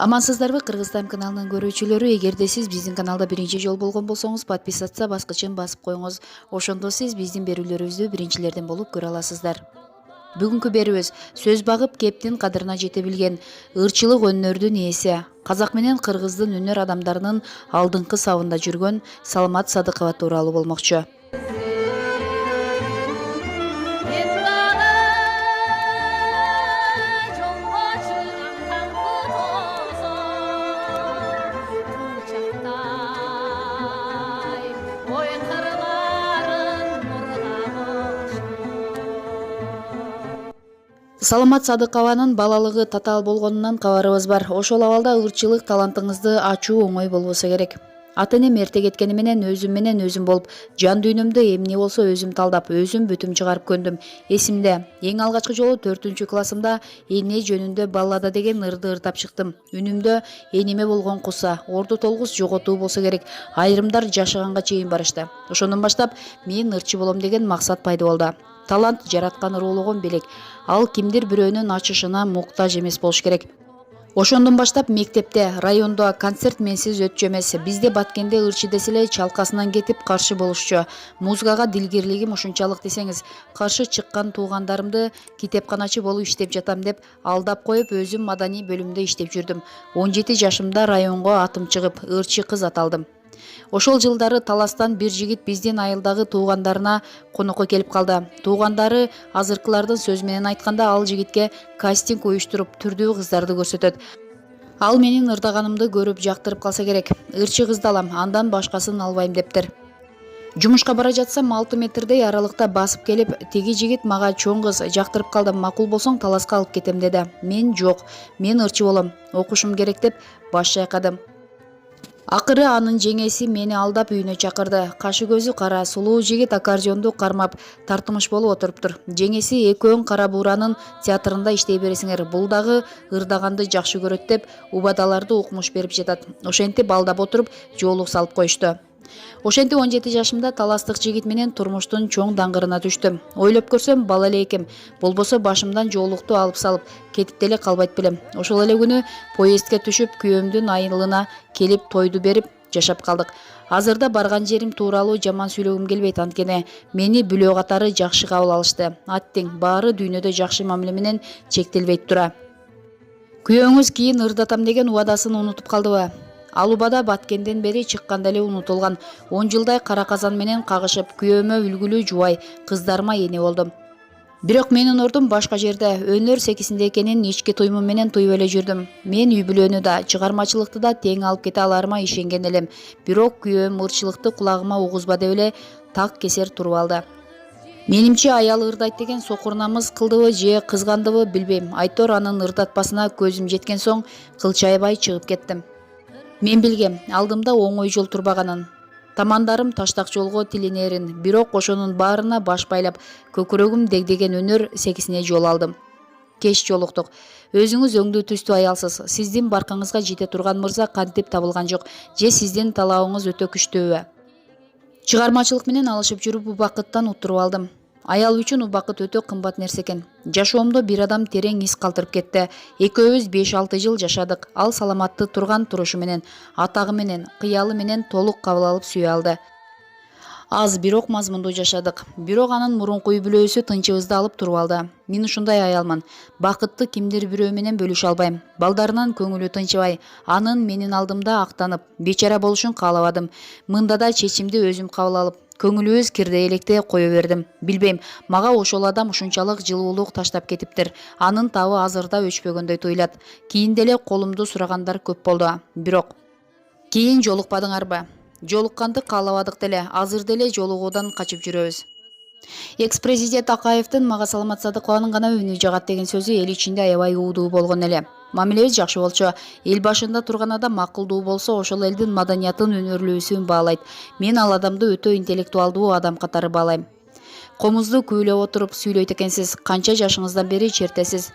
Амансыздарбы Кыргыз Тайм каналынын көрүүчүлөрү, эгерде сиз биздин каналда биринчи жолу болгон болсоңуз, подписаться баскычын басып коюңуз. Ошондо сиз биздин берүүлөрүбүздү биринчилерден болуп көрө аласыздар. Бүгүнкү берүүбүз сөз багып кептин кадырына жете билген ырчылык өнөрдүн ээси, казак менен кыргыздын өнөр адамдарынын алдыңкы сабында жүргөн Саламат Садыкова тууралуу болмокчу. Саламат Садыкованын балалыгы татаал болгонунан кабарыбыз бар. Ошол абалда ырчылык талантыңызды ачуу оңой болбосо керек. Ата-энем эрте кеткени менен өзүм болуп, жан дүйнөмдө эмне болсо өзүм талдап, өзүм бүтүм чыгарып көндүм. Эсимде, эң алгачкы жолу 4-классымда эне жөнүндө баллада деген ырды ыртап чыктым. Үнүмдө эниме болгон куса, орду толгус жоготуу болсо керек. Айрымдар жашаганга чейин барышты. Ошондон баштап мен ырчы болом деген максат пайда болду. Талант жараткан уруулугун белек. Ал кимдир бирөөнүн ачышына муктаж эмес болуш керек. Ошондон баштап мектепте, райондо концерт менсиз өтчү эмес. Бизде Баткенде ырчы деселе чалкасынан кетип каршы болушчу. Музыкага дилгирлигим ушунчалык десеңиз, каршы чыккан туугандарымды китепканачы болуп иштеп жатам деп алдап коюп, өзүм маданий бөлүмдө иштеп жүрдүм. 17 жашымда районго атым чыгып, ырчы кыз аталдым. Ошол жылдары таластан бир жигит биздин айылдагы туугандарына конокко келип калды. Туугандары азыркылардын сөзү менен айтканда ал жигитке кастинг уюштуруп, түрдүү кыздарды көрсөтөт. Ал менин ырдаганымды көрүп жактырып калса керек. Ырчы кызды алам, андан башкасын албайм дептир. Жумушка бара жатсам 6 метрдей аралыкта басып келип, тиги жигит мага чоң кыз жактырып калдым, макул болсоң таласка алып кетем деди. Мен жок, мен ырчы болом, окушум керек деп баш чайкадым. Акыры анын жеңеси мени алдап үйүнө чакырды. Кашы көзү кара, сулуу жигит аккордеонду кармап тартымыш болуп отуруптур. Жеңеси экөөң кара бууранын театрында иштей бересиңер. Бул дагы ырдаганды жакшы көрөт деп убадаларды укмуш берип жатат. Ошентип алдап отуруп жоолук салып коюшту. Ошентип 17 жашымда таластык жигит менен турмуштун чоң даңгырына түштүм. Ойлоп көрсөм бала эле экем. Болбосо башымдан жоолукту алып салып кетип деле калбайт белем. Ошол эле күнү поездге түшүп күйөөмдүн айылына келип тойду берип жашап калдык. Азырда барган жерим тууралуу жаман сүйлөгүм келбейт, анткени мени бүлөө катары жакшы кабыл алышты. Аттең баары дүйнөдө жакшы мамиле менен чектелбейт тура. Күйөөңүз кийин ырдатам деген убадасын унутуп калдыбы? Ал убада Баткенден бери чыкканда эле унутулган. 10 жылдай кара казан менен кагышып, күйөөмө үлгүлүү жубай, кыздарыма эне болдум. Бирок менин ордум башка жерде. Өнөр секисинде экенин ички туймум менен туюп эле жүрдүм. Мен үй бүлөнү да, чыгармачылыкты да тең алып кете аларыма ишенген элем. Бирок күйөөм ырчылыкты кулагыма угузба деп эле так кесер туруп алды. Менимче аял ырдайт деген сокур намыс кылдыбы же кызгандыбы билбейм. Айтор анын ырдатпасына көзүм жеткен соң кылчайбай чыгып кеттим. Мен билгем, алдымда оңой жол турбаганын. Тамандарым таштак жолго тилинерин, бирок ошонун баарына баш байлап, көкүрөгүм дегдеген өнөр секисине жол алдым. Кеч жолуктук. Өзүңүз өңдүү түстүү аялсыз. Сиздин баркыңызга жете турган мырза кантип табылган жок, же сиздин талабыңыз өтө күчтүүбү? Чыгармачылык менен алышып жүрүп убакыттан уттуруп алдым. Аял үчүн убакыт өтө кымбат нерсе экен. Жашоомдо бир адам терең из калтырып кетти. Экөөбүз 5-6 жыл жашадык. Ал саламатты турган турушу менен, атагы менен, кыялы менен толук кабыл алып сүйө алды. Аз бирок мазмундуу жашадык. Бирок анын мурунку үй бүлөсү тынчыбызды алып туруп алды. Мен ушундай аялмын. Бакытты кимдир бирөө менен бөлүшө албайм. Балдарынан көңүлү тынчыбай, анын менин алдымда актанып, бечара болушун каалабадым. Мында да чечимди өзүм кабыл алып, көңүлүбүз кирдей электе кое бердим. Билбейм, мага ошол адам ушунчалык жылуулук таштап кетиптир. Анын табы азырда өчпөгөндөй туюлат. Кийин деле колумду сурагандар көп болду. Бирок кийин жолукпадыңарбы? Жолукканды каалабадык деле, азыр деле жолугуудан качып жүрөбүз. Экс-президент Акаевдин мага Саламат Садыкованын гана үнү жагат деген сөзү эл ичинде аябай уудуу болгон эле. Мамилебиз жакшы болчу. Эл башында турган адам акылдуу болсо, ошол элдин маданиятын, өнөрлүүсүн баалайт. Мен ал адамды өтө интеллектуалдуу адам катары баалайм. Комузду күүлөп отуруп сүйлөйт экенсиз. Канча жашыңыздан бери чертесиз?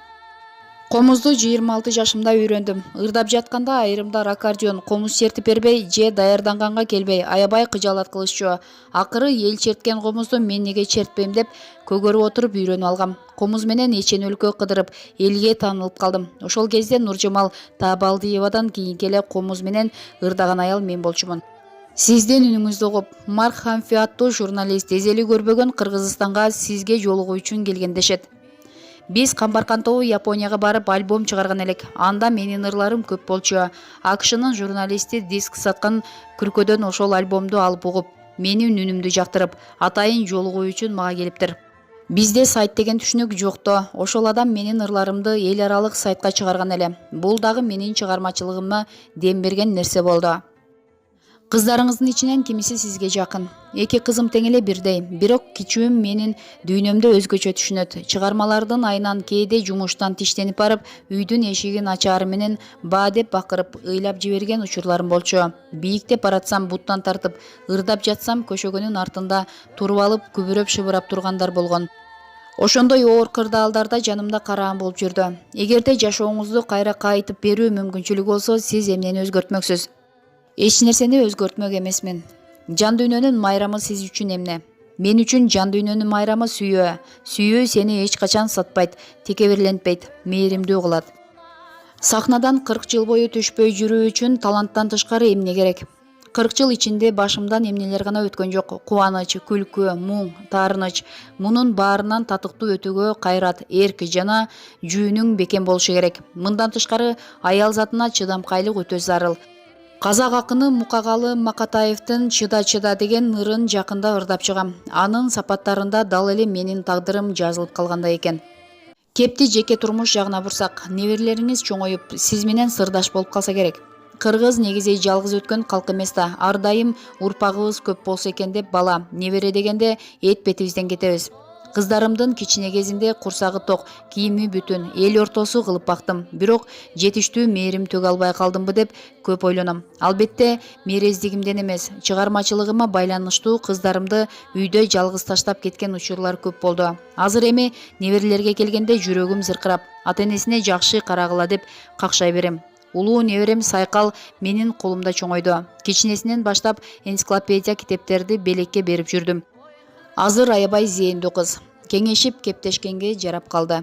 Комузду 26 жашымда үйрөндүм. Ырдап жатканда айрымдар аккордеон комуз чертип бербей же даярданганга келбей аябай кыжаалат кылышчу. Акыры эл черткен комузду мен неге чертпейм деп көгөрүп отуруп үйрөнүп алгам. Комуз менен эчен өлкө кыдырып элге таанылып калдым. Ошол кезде Нуржамал Таабалдиевадан кийинки эле комуз менен ырдаган аял мен болчумун. Сиздин үнүңүздү угуп, Марк Хамфи аттуу журналист эзели көрбөгөн Кыргызстанга сизге жолугуу үчүн келген дешет. Биз Камбаркан тобу Японияга барып альбом чыгарган элек. Анда менин ырларым көп болчу. АКШнын журналисти диск саткан күркөдөн ошол альбомду алып угуп, менин үнүмдү жактырып, атайын жолугуу үчүн мага келиптир. Бизде сайт деген түшүнүк жокто. Ошол адам менин ырларымды эл аралык сайтка чыгарган эле. Бул дагы менин чыгармачылыгыма дем берген нерсе болду. Кыздарыңыздын ичинен кимиси сизге жакын? Эки кызым тең эле бирдей, бирок кичүүм менин дүйнөмдө өзгөчө түшүнөт. Чыгармалардын айынан кээде жумуштан тиштенип барып, үйдүн эшигин ачаары менен баа деп бакырып, ыйлап жиберген учурларым болчу. Бийиктеп баратсам буттан тартып, ырдап жатсам көшөгөнүн артында туруп алып, күбүрөп шыбырап тургандар болгон. Ошондой оор кырдаалдарда жанымда караан болуп жүрдү. Эгерде жашооңузду кайра кайтып берүү мүмкүнчүлүгү болсо, сиз эмнени өзгөртмөксүз? Эч нерсени өзгөртмөк эмесмин. Жан дүйнөнүн майрамы сиз үчүн эмне? Мен үчүн жан дүйнөнүн майрамы сүйүү. Сүйүү сени эч качан сатпайт, текеберлентпейт, мээримдүү кылат. Сахнадан 40 жыл бою түшпөй жүрүү үчүн таланттан тышкары эмне керек? 40 жыл ичинде башымдан эмнелер гана өткөн жок. Кубаныч, күлкү, муң, таарыныч. Мунун баарынан татыктуу өтүүгө кайрат, эрк жана жүүнүң бекем болушу керек. Мындан тышкары аял затына чыдамкайлык өтө зарыл. Казак акыны Мукагалы Макатаевдин «Чыда деген ырын жакында ырдап чыгам. Анын сапаттарында дал эле менин тагдырым жазылып калгандай экен. Кепти жеке турмуш жагына бурсак, неберелериңиз чоңоюп, сиз менен сырдаш болуп калса керек. Кыргыз негизи жалгыз өткөн калк эмес да, ар дайым урпагыбыз көп болсо экен деп бала, небере дегенде эт бетибизден кетебиз. Кыздарымдын кичине кезинде курсагы ток, кийими бүтүн, эл ортосу кылып бактым. Бирок жетиштүү мээрим төгө албай калдымбы деп көп ойлоном. Албетте, мерездигимден эмес, чыгармачылыгыма байланыштуу кыздарымды үйдө жалгыз таштап кеткен учурлар көп болду. Азыр эми неберелерге келгенде жүрөгүм зыркырап, ата-энесине жакшы карагыла деп какшай берем. Улуу неберем Сайкал менин колумда чоңойду. Кичинесинен баштап энциклопедия китептерди белекке берип жүрдүм. Азыр аябай зээндүү кыз. Кеңешип кептешкенге жарап калды.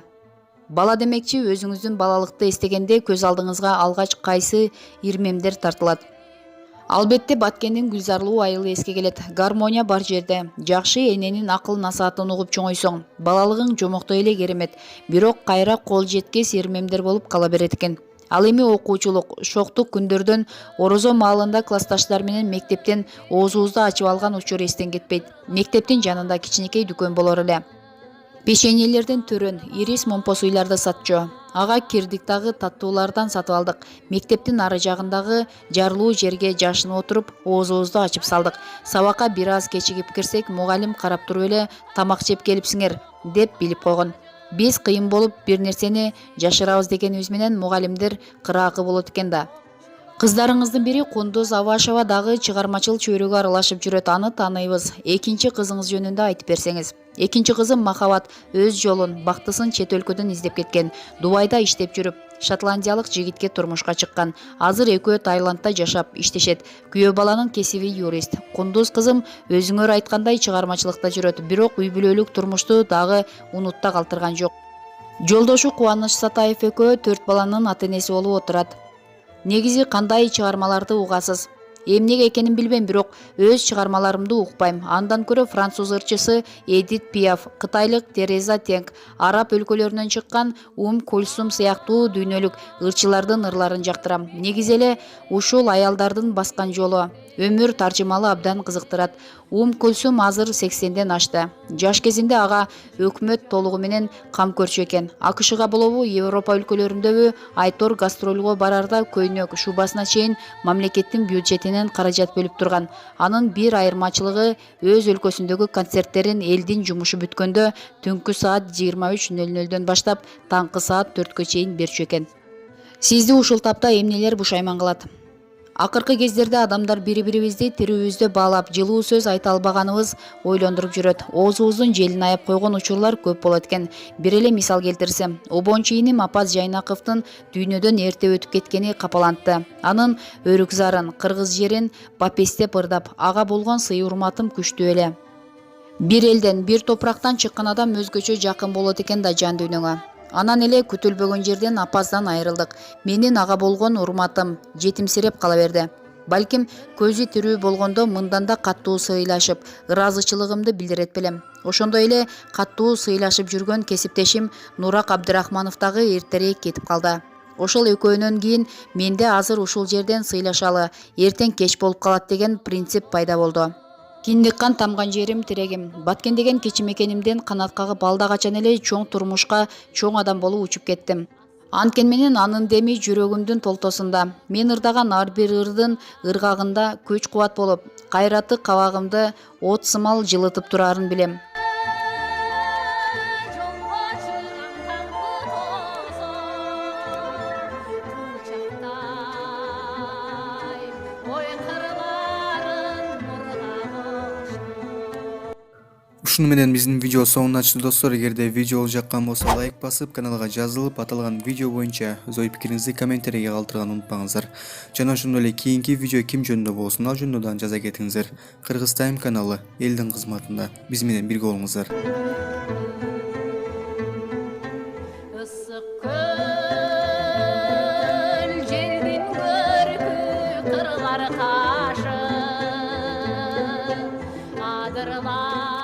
Бала демекчи, өзүңүздүн балалыкты эстегенде көз алдыңызга алгач кайсы ирмемдер тартылат? Албетте Баткендин гүлзарлуу айылы эске келет. Гармония бар жерде. Жакшы эненин акыл насаатын угуп чоңойсоң, балалыгың жомоктой эле керемет. Бирок кайра кол жеткес ирмемдер болуп кала берет экен. Ал эми окуучулук, шоктук күндөрдөн орозо маалында классташтар менен мектептен оозубузду ачып алган учур эстен кетпейт. Мектептин жанында кичинекей дүкөн болор эле. Печеньелерден төрөн, ирис момпос уйларды сатчу. Ага кирдик дагы таттуулардан сатып алдык. Мектептин ары жагындагы жарлуу жерге жашынып отуруп, оозубузду ачып салдык. Сабакка бир аз кечигип кирсек, мугалим карап туруп эле тамак жеп келипсиңер деп билип койгон. Биз кыйын болуп бир нерсени жашырабыз дегенибиз менен мугалимдер кыраакы болот экен да. Кыздарыңыздын бири Кундуз Авашева дагы чыгармачыл чөйрөгө аралашып жүрөт, аны тааныйбыз. Экинчи кызыңыз жөнүндө айтып берсеңиз. Экинчи кызым Махабат өз жолун, бактысын чет өлкөдөн издеп кеткен. Дубайда иштеп жүрүп, шотландиялык жигитке турмушка чыккан. Азыр экөө Таиландда жашап иштешет. Күйөө баланын кесиби юрист. Кундуз кызым өзүңөр айткандай чыгармачылыкта жүрөт, бирок үй бүлөлүк турмушту дагы унутта калтырган жок. Жолдошу Кубаныч Сатаев экөө 4 баланын ата-энеси болуп отурат. Негизи кандай чыгармаларды угасыз? Эмнеге экенин билбейм, бирок өз чыгармаларымды укпайм. Андан көрө француз ырчысы Эдит Пиаф, кытайлык Тереза Тенг, араб өлкөлөрүнөн чыккан Кульсум сыяктуу дүйнөлүк ырчылардын ырларын жактырам. Негизи эле ушул аялдардын баскан жолу, өмүр таржымалы абдан кызыктырат. Кульсум азыр 80ден ашты. Жаш кезинде ага өкмөт толугу менен кам көрчү экен. АКШга болобу, Европа өлкөлөрүндөбү Айтор гастролго барарда көйнөк, шубасына чейин мамлекеттин бюджетинен каражат бөлүп турган. Анын бир айырмачылыгы өз өлкөсүндөгү концерттерин Элдин жумушу бүткөндө түнкү саат 23:00дөн баштап таңкы саат 4кө чейин берчү экен. Сизди ушул тапта эмнелер бушайман кылат? Акыркы кездерде адамдар бири-бирибизди тирүүбүздө баалап, жылуу сөз айта албаганыбыз ойлондуруп жүрөт. Оозубуздун желин аяп койгон учурлар көп болот экен. Бир эле мисал келтирсем, обончу иним Апаз Жайнаковдун дүйнөдөн эрте өтүп кеткени капалантты. Анын өрүк зарын, кыргыз жерин бапестеп ырдап, ага болгон сый урматым күчтүү эле. Бир элден, бир топурактан чыккан адам өзгөчө жакын болот экен да жан дүйнөңө. Анан эле күтүлбөгөн жерден Апаздан айрылдык. Менин ага болгон урматым жетимсиреп кала берди. Балким көзү тирүү болгондо мындан да каттуу сыйлашып, ыраазычылыгымды билдирет белем. Ошондой эле каттуу сыйлашып жүргөн кесиптешим Нурак Абдырахманов дагы эртерээк кетип калды. Ошол экөөнөн кийин менде азыр ушул жерден сыйлашалы, эртең кеч болуп калат деген принцип пайда болду. Киндиккан тамган жерим тирегим. Баткен деген кечимекенимден канат кагып балда качан эле чоң турмушка чоң адам болуп учуп кеттим. Анткени менен анын деми жүрөгүмдүн толтосунда. Мен ырдаган ар бир ырдын ыргагында күч кубат болуп, кайраты кабагымды от сымал жылытып турарын билем. Ушуну менен биздин видео соңуна чыкты достор. Эгерде видео жаккан болсо лайк басып, каналга жазылып, аталган видео боюнча өз ой пикириңизди комментарийге калтырганды унутпаңыздар. Жана ошондой эле кийинки видео ким жөнүндө болсун, ал жөнүндө дагы жаза кетиңиздер. KYRGYZ Time каналы Элдин кызматында биз менен бирге болуңуздар. Adırlar